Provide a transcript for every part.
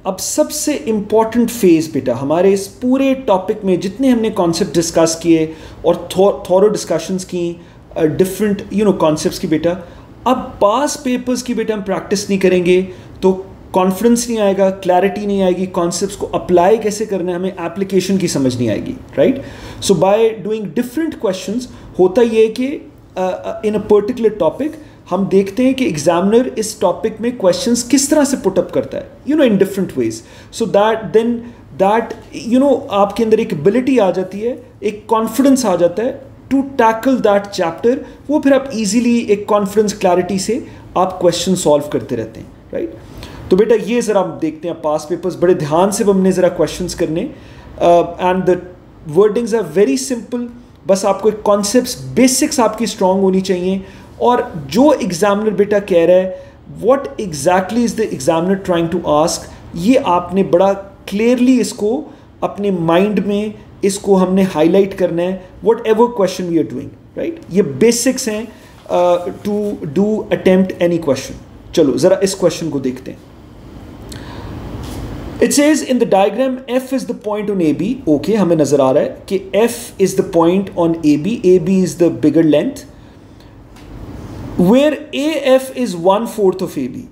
अब सबसे important phase बेटा हमारे इस पूरे टॉपिक में जितने हमने कॉन्सेप्ट डिस्कस किए और थॉरो डिस्कशंस की डिफरेंट कॉन्सेप्ट्स की बेटा, अब पास पेपर्स की बेटा हम प्रैक्टिस नहीं करेंगे तो कॉन्फिडेंस नहीं आएगा, क्लैरिटी नहीं आएगी, कॉन्सेप्ट्स को अप्लाई कैसे करना है, हमें एप्लीकेशन की समझ नहीं आएगी, right. So by doing different questions होता ये है कि इन अ पर्टिकुलर टॉपिक हम देखते हैं कि एग्जामिनर इस टॉपिक में क्वेश्चंस किस तरह से पुटअप करता है, in different ways, so that आपके अंदर एक एबिलिटी आ जाती है, एक कॉन्फिडेंस आ जाता है टू टैकल दैट चैप्टर। वो फिर आप इजीली एक कॉन्फिडेंस क्लैरिटी से आप क्वेश्चन सॉल्व करते रहते हैं, राइट। तो बेटा ये ज़रा हम देखते हैं पास पेपर्स, बड़े ध्यान से हमने ज़रा क्वेश्चंस करने, and the wordings are very simple. बस आपको एक कॉन्सेप्ट्स बेसिक्स आपकी स्ट्रांग होनी चाहिए, और जो एग्जामिनर बेटा कह रहा है what exactly is the examiner trying to ask, ये आपने बड़ा क्लियरली इसको अपने माइंड में इसको हमने हाईलाइट करना है, whatever question we are doing, right. ये बेसिक्स हैं to do attempt any question. चलो ज़रा इस क्वेश्चन को देखते हैं। It says in the diagram F is the point on AB. Okay, हमें नजर आ रहा है कि F is the point on AB. AB is the bigger length. Where AF is 1/4 of AB.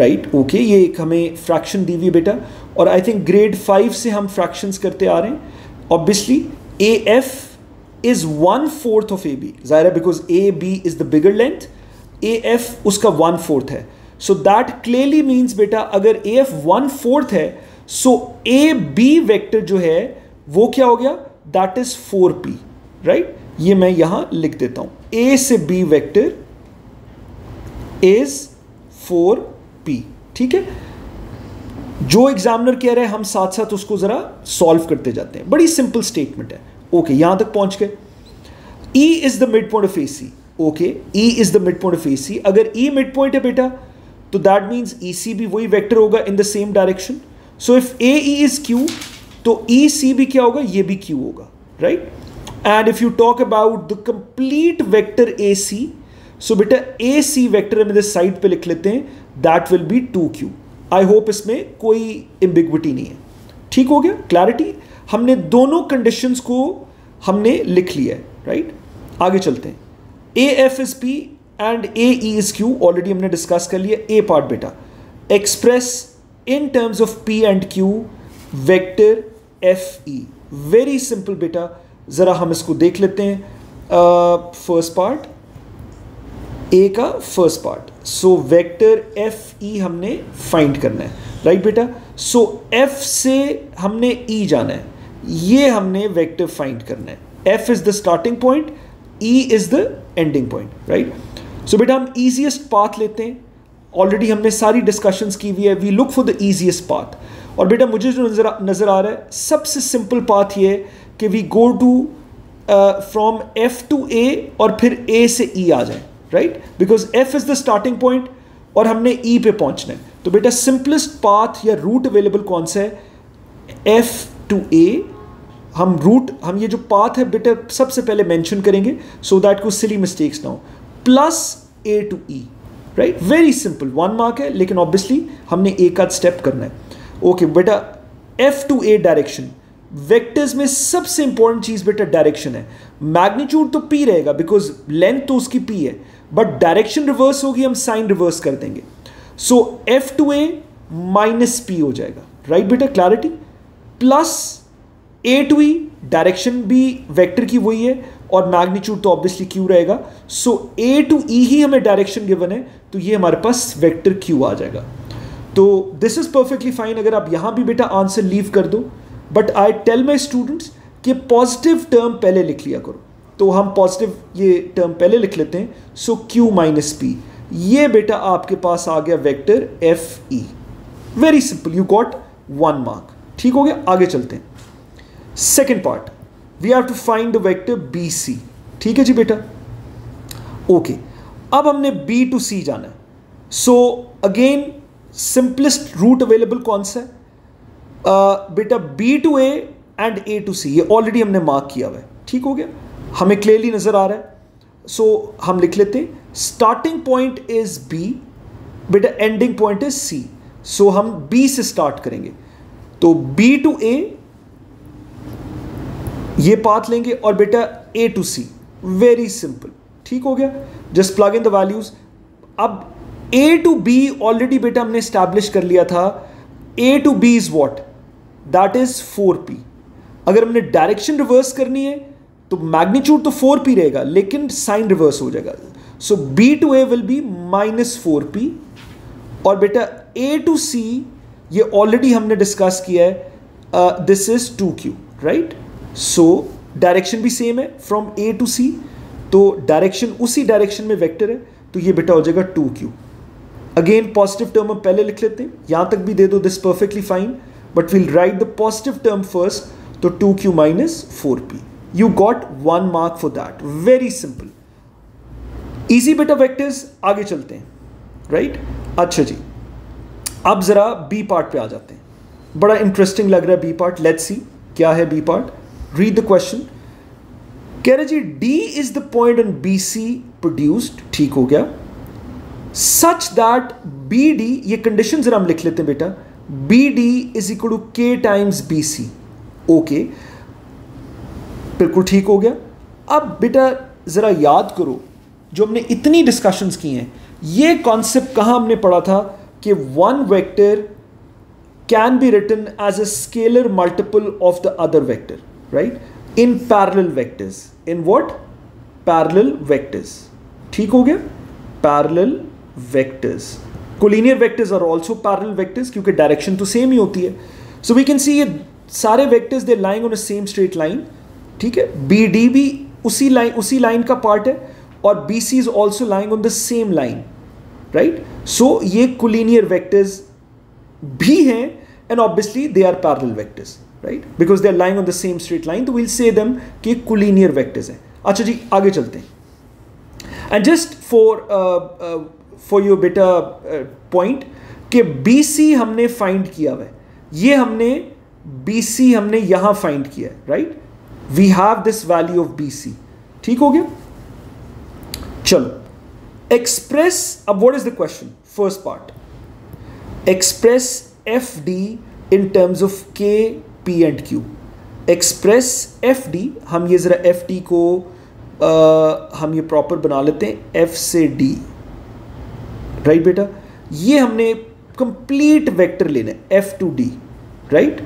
Right? Okay, ये एक हमें fraction दी हुई बेटा, और I think grade 5 से हम fractions करते आ रहे हैं। Obviously, AF is 1/4 of AB. ज़ाहिर है because AB is the bigger length. AF उसका 1/4 है। So that clearly means बेटा अगर AF 1/4 है, so AB वेक्टर जो है वो क्या हो गया, that is 4P, right? ये मैं यहां लिख देता हूं, A से B वेक्टर is 4P, ठीक है। जो एग्जामिनर कह रहे हैं हम साथ साथ उसको जरा सॉल्व करते जाते हैं, बड़ी सिंपल स्टेटमेंट है। ओके, यहां तक पहुंच गए। E is the midpoint of AC. Okay, E is the midpoint of AC. अगर E midpoint है बेटा तो दैट मीन्स EC भी वही वेक्टर होगा in the same direction. So if AE is Q तो EC भी क्या होगा, ये भी Q होगा, right. And if you talk about the complete vector AC, सो बेटा AC वेक्टर हम इधर साइड पे लिख लेते हैं, that will be 2Q। I hope इसमें कोई एम्बिग्विटी नहीं है, ठीक हो गया, क्लैरिटी। हमने दोनों कंडीशंस को हमने लिख लिया है, राइट। आगे चलते हैं। AF is P and AE is Q, already हमने डिस्कस कर लिया। ए पार्ट बेटा, express in terms of P and Q vector FE, very simple बेटा। जरा हम इसको देख लेते हैं। फर्स्ट पार्ट, ए का first part, so vector FE हमने फाइंड करना है, राइट बेटा। सो F से हमने E जाना है, ये हमने वेक्टर फाइंड करना है। F is the starting point, E is the ending point, right. So बेटा हम ईजीएस्ट पाथ लेते हैं, ऑलरेडी हमने सारी डिस्कशंस की हुई है, we look for the easiest path. और बेटा मुझे जो नजर आ रहा है सबसे सिंपल पाथ ये है कि we go to from F to A और फिर A से E आ जाए, right, because F is the starting point और हमने E पे पहुंचना है। तो बेटा सिंपलेस्ट पाथ या रूट अवेलेबल कौन सा है, F to A। हम ये जो पाथ है बेटा सबसे पहले मेंशन करेंगे सो दैट कोई सिली मिस्टेक्स ना हो, plus A to E, right, very simple, 1 mark है, लेकिन ऑब्वियसली हमने एक आध स्टेप करना है। ओके बेटा, F to A direction, vectors में सबसे इंपॉर्टेंट चीज बेटा डायरेक्शन है। मैग्नीट्यूड तो P रहेगा बिकॉज लेंथ तो उसकी P है, बट डायरेक्शन रिवर्स होगी, हम साइन रिवर्स कर देंगे। सो F to A minus P हो जाएगा, राइट बेटा, clarity, plus A to E, direction भी वेक्टर की वही है और मैग्नीट्यूड तो ऑब्वियसली Q रहेगा। सो A to E ही हमें डायरेक्शन गिवन है, तो ये हमारे पास वेक्टर Q आ जाएगा। तो दिस इज परफेक्टली फाइन। अगर आप यहां भी बेटा आंसर लीव कर दो, but I tell my students कि पॉजिटिव टर्म पहले लिख लिया करो, तो हम पॉजिटिव ये टर्म पहले लिख लेते हैं। सो Q माइनस P, ये बेटा आपके पास आ गया vector FE, very simple, you got 1 mark, ठीक हो गया। आगे चलते हैं। Second part, we have to find the vector BC, ठीक है जी बेटा। ओके, अब हमने B to C जाना है। So again simplest route available कौन सा है, बेटा B to A and A to C, ये ऑलरेडी हमने मार्क किया हुआ है, ठीक हो गया, हमें क्लियरली नजर आ रहा है। सो हम लिख लेते हैं स्टार्टिंग पॉइंट इज B, बेटा एंडिंग पॉइंट इज C। सो हम बी से स्टार्ट करेंगे, तो बी टू ए ये पाथ लेंगे और बेटा ए टू सी, वेरी सिंपल, ठीक हो गया, just plug in the values. अब ए टू बी ऑलरेडी बेटा हमने स्टैब्लिश कर लिया था, A to B is what, that is 4p। अगर हमने डायरेक्शन रिवर्स करनी है तो मैग्नीट्यूड तो 4p रहेगा लेकिन साइन रिवर्स हो जाएगा, so b to a will be -4p। और बेटा a टू c ये ऑलरेडी हमने डिस्कस किया है, this is 2q, right. So direction भी सेम है फ्रॉम a टू c, तो डायरेक्शन उसी डायरेक्शन में वेक्टर है, तो ये बेटा हो जाएगा 2q। अगेन पॉजिटिव टर्म हम पहले लिख लेते हैं, यहां तक भी दे दो, this perfectly fine, but will write the positive term first, तो 2q -4p। You got 1 mark for that, very simple, easy बेटा वेक्टर्स। आगे चलते हैं, राइट। अच्छा जी, अब जरा बी पार्ट पे आ जाते हैं, बड़ा इंटरेस्टिंग लग रहा है बी पार्ट, लेट्स सी क्या है B part. Read the question, कह रहे जी D is the point on B C produced, ठीक हो गया, सच दैट बी डी, ये कंडीशन जरा हम लिख लेते हैं बेटा, B D is equal to k times B C, okay, बिल्कुल ठीक हो गया। अब बेटा जरा याद करो, जो हमने इतनी डिस्कशंस की हैं, ये कॉन्सेप्ट कहां हमने पढ़ा था कि one vector can be written as a scalar multiple of the other vector, right, in parallel vectors, in what, parallel vectors, ठीक हो गया, parallel vectors. Collinear vectors are also parallel vectors क्योंकि डायरेक्शन तो सेम ही होती है, so we can see ये सारे vectors they lying on a same straight line, ठीक है। बी डी भी उसी लाइन का पार्ट है और B C is also lying on the same line, right. So ये कोलिनियर वेक्टर्स भी हैं and obviously they are parallel vectors, right, because they are lying on the same straight line, तो will say them कि collinear vectors हैं। अच्छा जी, आगे चलते हैं, एंड जस्ट फॉर योर बेटा पॉइंट कि बी सी हमने फाइंड किया हुआ है, ये हमने बी सी हमने यहां फाइंड किया है, right, we have this value of B C, ठीक हो गया। चलो एक्सप्रेस, अब what is the question, first part, express F D in terms of K P and Q. Express F D, हम ये जरा एफ डी को हम ये प्रॉपर बना लेते हैं, एफ से डी, राइट बेटा, ये हमने कंप्लीट वेक्टर लेना है, F two D, right.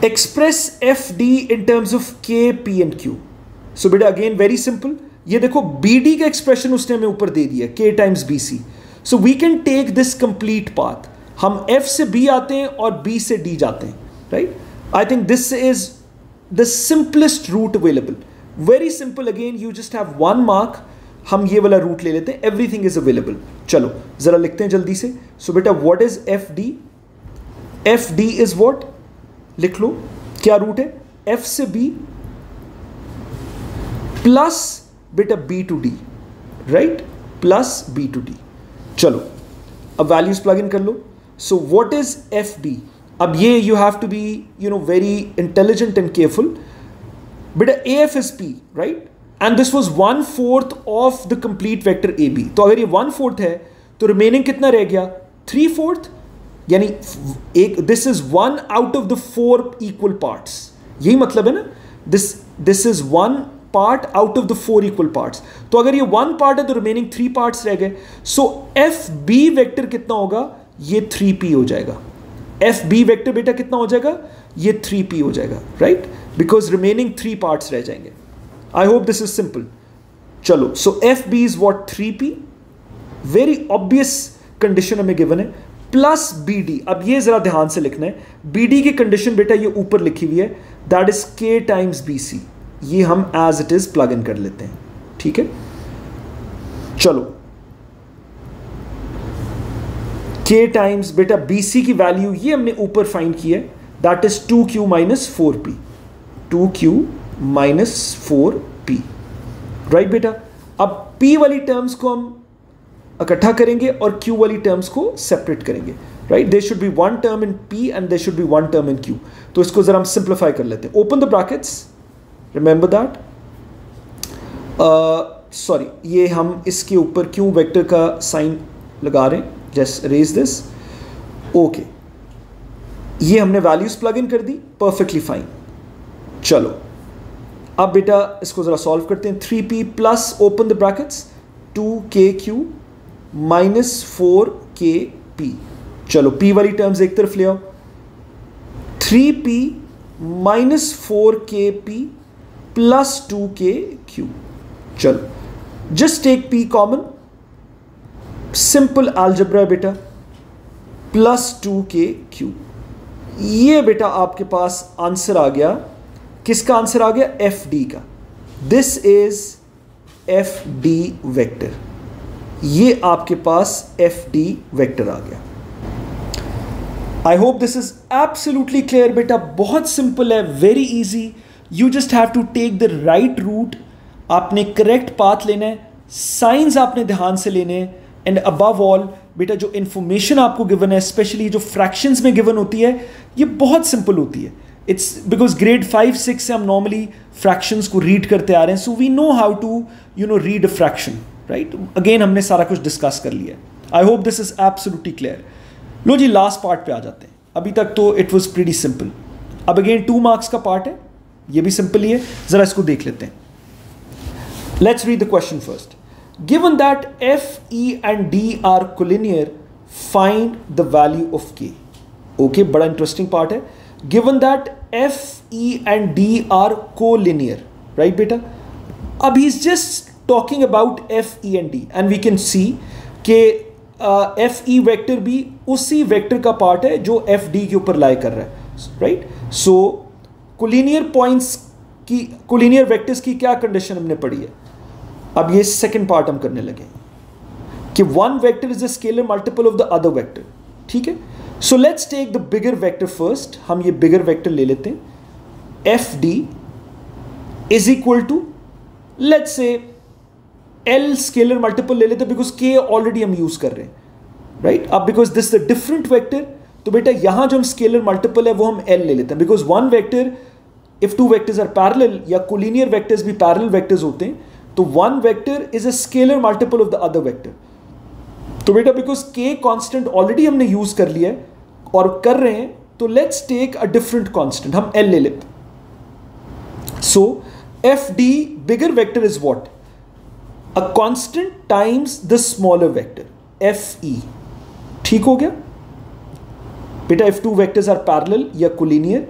Express F D in terms of K P and Q, सो बेटा अगेन वेरी सिंपल, ये देखो बी डी का एक्सप्रेशन उसने हमें ऊपर दे दिया, K times B C, so we can take this complete path, हम एफ से बी आते हैं और बी से डी जाते हैं, right. I think this is the simplest route available, very simple, again you just have 1 mark, हम ये वाला रूट ले लेते हैं, एवरीथिंग इज अवेलेबल। चलो जरा लिखते हैं जल्दी से, सो बेटा what is F D, F D is what, लिख लो क्या रूट है, एफ से बी प्लस बेटा B to D, right, plus B to D. चलो अब वैल्यूज प्लग इन कर लो, so what is F D, अब ये you have to be you know very intelligent and careful, बेटा A F is P, right, and this was 1/4 of the complete vector A B, तो अगर ये 1/4 है तो रिमेनिंग कितना रह गया, 3/4, यानी एक, this is 1 out of the 4 equal parts, यही मतलब है ना, this is 1 part out of the 4 equal parts, तो अगर ये 1 पार्ट है तो रिमेनिंग 3 पार्ट्स रह गए, सो एफ बी वेक्टर कितना होगा, ये 3p हो जाएगा, एफ बी वेक्टर बेटा कितना हो जाएगा, ये 3p हो जाएगा, राइट, बिकॉज रिमेनिंग 3 पार्ट्स रह जाएंगे। I hope this is simple. चलो so F B is what, 3p, very obvious condition हमें गिवन है, प्लस बी डी, अब ये जरा ध्यान से लिखना है, बी डी की कंडीशन बेटा ये ऊपर लिखी हुई है, that is K times B C, ये हम as it is plug in कर लेते हैं, ठीक है। चलो के टाइम्स बेटा बी सी की वैल्यू ये हमने ऊपर फाइंड की है, that is 2q - 4p, 2q - 4p, right बेटा। अब p वाली टर्म्स को हम इकट्ठा करेंगे और q वाली टर्म्स को सेपरेट करेंगे, right, there should be 1 term in p and there should be 1 term in q, तो इसको जरा हम सिंप्लीफाई कर लेते हैं, open the brackets, remember that, sorry ये हम इसके ऊपर क्यों वेक्टर का साइन लगा रहे हैं, जस्ट रेज दिस, ओके, ये हमने वैल्यूज प्लग इन कर दी, परफेक्टली फाइन। चलो अब बेटा इसको जरा सॉल्व करते हैं। 3p plus open the brackets 2kq minus 4kp, चलो p वाली टर्म्स एक तरफ ले आओ, 3p minus 4kp plus 2kq, चलो just take p common, simple algebra बेटा, प्लस 2kq, ये बेटा आपके पास आंसर आ गया। किसका आंसर आ गया? fd का। दिस इज fd वेक्टर, ये आपके पास fd वेक्टर आ गया। I hope this is absolutely clear बेटा, बहुत सिंपल है, very easy. You just have to take the right route, आपने करेक्ट पाथ लेना है, साइंस आपने ध्यान से लेने हैं, एंड अबव ऑल बेटा जो इन्फॉर्मेशन आपको गिवन है, स्पेशली जो फ्रैक्शंस में गिवन होती है, ये बहुत सिंपल होती है। इट्स बिकॉज ग्रेड 5-6 से हम नॉर्मली फ्रैक्शंस को रीड करते आ रहे हैं, so we know how to read a fraction, right. Again हमने सारा कुछ डिस्कस कर लिया है। I hope this is absolutely clear. लो जी लास्ट पार्ट पे आ जाते हैं। अभी तक तो इट वॉज प्रीटी सिंपल, अब अगेन 2 मार्क्स का पार्ट है, ये भी सिंपल ही है, जरा इसको देख लेते हैं। Let's read the question first. Given that f, e and d are collinear, find the value of k. Okay, बड़ा इंटरेस्टिंग पार्ट है। Given that f, e and d are collinear, right बेटा? अब he's just talking about f, e and d, and we can see कि f, e vector भी उसी vector का part है जो f, d के ऊपर लाई कर रहा है, right? So collinear points की, collinear वेक्टर्स की क्या कंडीशन हमने पढ़ी है? अब ये सेकंड पार्ट हम करने लगे कि one vector is a scalar multiple of the other vector, ठीक है। So let's take the bigger vector first, हम ये बिगर वेक्टर ले लेते हैं। F D is equal to, let's say L scalar multiple ले लेते हैं, बिकॉज के ऑलरेडी हम यूज कर रहे हैं, राइट। अब because this the different vector, तो बेटा यहां जो हम स्केलर मल्टीपल है वो हम एल ले लेते हैं, because one vector, if two vectors are parallel या कोलिनियर वेक्टर्स भी पैरेलल वेक्टर्स होते हैं, तो one vector is a scalar multiple of the other vector. तो बेटा बिकॉज के कांस्टेंट ऑलरेडी हमने यूज कर लिया है और कर रहे हैं, तो let's take a different constant, हम एल ले लेते। So F D bigger vector is what? A constant times the smaller vector F E, ठीक हो गया बेटा। If two vectors are parallel या collinear,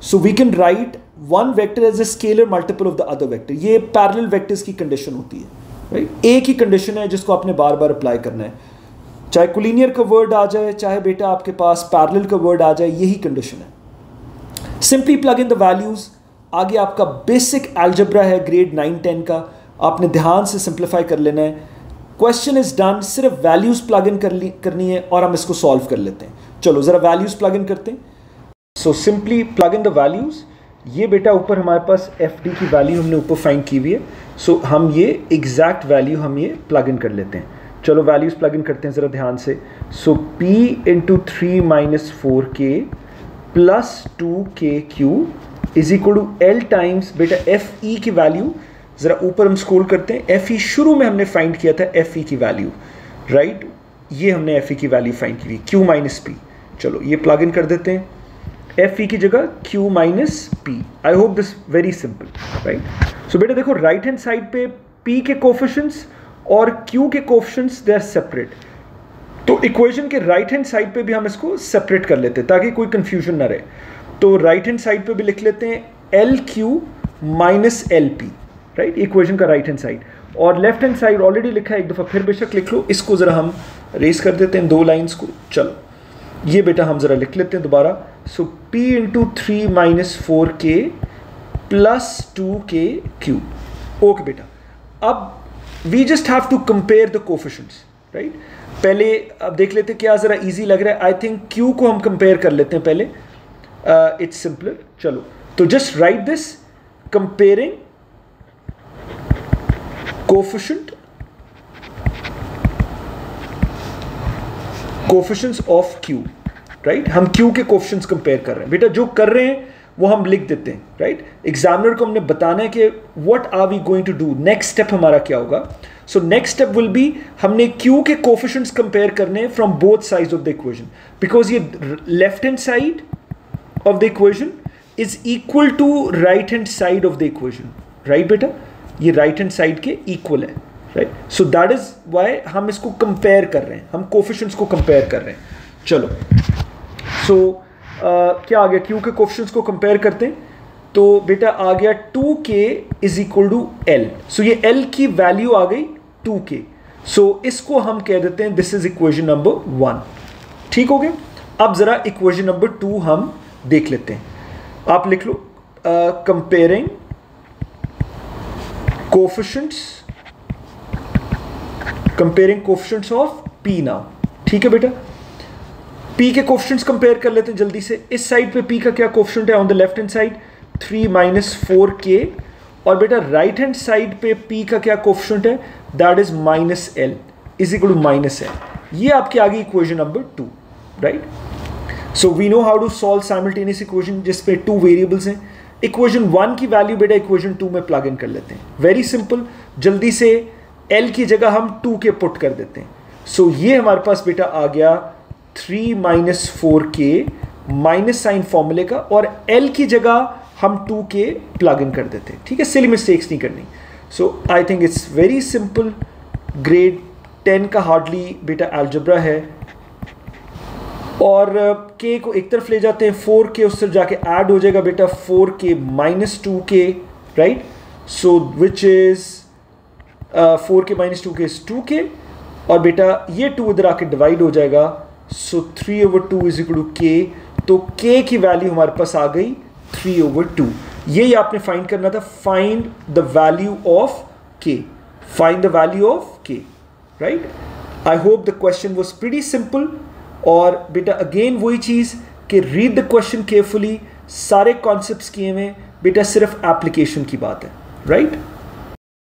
so we can write one vector as a scalar multiple of the other vector. ये parallel vectors की कंडीशन होती है, राइट। एक ही कंडीशन है जिसको आपने बार बार अप्लाई करना है, चाहे कोलिनियर का वर्ड आ जाए, चाहे बेटा आपके पास पैरेलल का वर्ड आ जाए, यही कंडीशन है। Simply plug in the values. आगे आपका बेसिक अलजेब्रा है ग्रेड 9-10 का, आपने ध्यान से सिंप्लीफाई कर लेना है। क्वेश्चन इज डन, सिर्फ वैल्यूज प्लग इन करनी है और हम इसको सॉल्व कर लेते हैं। चलो जरा वैल्यूज प्लग इन करते हैं। So simply plug in the values. ये बेटा ऊपर हमारे पास एफ डी की वैल्यू हमने ऊपर फाइंड की हुई है, सो हम ये एग्जैक्ट वैल्यू हम ये प्लग इन कर लेते हैं। चलो वैल्यूज प्लग इन करते हैं ज़रा ध्यान से। So p into 3 minus 4k plus 2kq is equal to L times बेटा एफ ई की वैल्यू, ज़रा ऊपर हम स्क्रॉल करते हैं। एफ ई शुरू में हमने फाइंड किया था एफ ई की वैल्यू, राइट, ये हमने एफ ई की वैल्यू फाइंड की हुई q माइनस पी। चलो ये प्लग इन कर देते हैं, एफ ई की जगह q minus P. I hope this very simple, right. So बेटा देखो राइट हैंड साइड पे p के कोफिशिएंट्स और q के कोफिशिएंट्स दे आर सेपरेट, तो इक्वेशन के राइट हैंड साइड पे भी हम इसको सेपरेट कर लेते हैं ताकि कोई कंफ्यूजन ना रहे। तो राइट हैंड साइड पे भी लिख लेते हैं L Q minus L P, right, equation का राइट हैंड साइड। और लेफ्ट हैंड साइड ऑलरेडी लिखा है, एक दफ़ा फिर बेशक लिख लो। इसको ज़रा हम रेस कर देते हैं 2 लाइन्स को। चलो ये बेटा हम ज़रा लिख लेते हैं दोबारा। So p into 3 minus 4k plus 2kq। Okay बेटा, अब we just have to compare the coefficients, right. पहले अब देख लेते हैं क्या ज़रा इजी लग रहा है। आई थिंक q को हम कंपेयर कर लेते हैं पहले, इट्स सिंपलर। चलो तो just right this, comparing coefficients of q, right. हम q के कोफिशिएंट्स कंपेयर कर रहे हैं बेटा, जो कर रहे हैं वो हम लिख देते हैं, राइट। एग्जामिनर को हमने बताना है कि what are we going to do, next step हमारा क्या होगा। So next step will be हमने Q के कोफिशिएंट्स कंपेयर करने from both sides of the equation, because ये left hand side of the equation is equal to right hand side of the equation, right बेटा, ये right hand side के equal है, right. So that is why हम इसको compare कर रहे हैं, हम कोफिशिएंट्स को कंपेयर कर रहे हैं. चलो सो क्या आ गया, Q के कोफिशिएंट्स को कंपेयर करते हैं तो बेटा आ गया 2k is equal to L. So ये L की वैल्यू आ गई 2k. सो इसको हम कह देते हैं दिस इज इक्वेशन नंबर 1. ठीक हो गया. अब जरा इक्वेशन नंबर 2 हम देख लेते हैं. आप लिख लो comparing coefficients of P now. ठीक है बेटा, P के कोफिशिएंट्स कंपेयर कर लेते हैं जल्दी से. इस साइड पे P का क्या कोफिशिएंट है on the left hand side 3 minus 4k, और बेटा राइट हैंड साइड पे P का क्या कोफिशिएंट है that is minus L is equal to minus L. ये आपके आगे equation number 2, right. So we know how to solve simultaneous equation जिसपे 2 वेरिएबल्स हैं. इक्वेशन 1 की वैल्यू बेटा इक्वेशन 2 में प्लग इन कर लेते हैं. वेरी सिंपल, जल्दी से L की जगह हम 2k पुट कर देते हैं. सो ये हमारे पास बेटा आ गया 3 माइनस 4k माइनस साइन फॉर्मूले का, और L की जगह हम 2k प्लग इन कर देते हैं. ठीक है, सिली मिस्टेक्स नहीं करनी. So I think it's very simple. Grade 10 का हार्डली बेटा अलजेब्रा है. और k को एक तरफ ले जाते हैं, 4k उस तरफ जाके ऐड हो जाएगा बेटा 4k minus 2k, right. So which is 4k minus 2k is 2k, और बेटा ये 2 इधर आके डिवाइड हो जाएगा. सो 3/2 इज इक्वल टू k. तो k की वैल्यू हमारे पास आ गई 3/2. यही आपने फाइंड करना था. Find the value of k. Find the value of k, right. I hope the question was pretty simple. और बेटा अगेन वही चीज कि रीड द क्वेश्चन केयरफुली. सारे कॉन्सेप्ट्स किए हुए बेटा, सिर्फ एप्लीकेशन की बात है, राइट.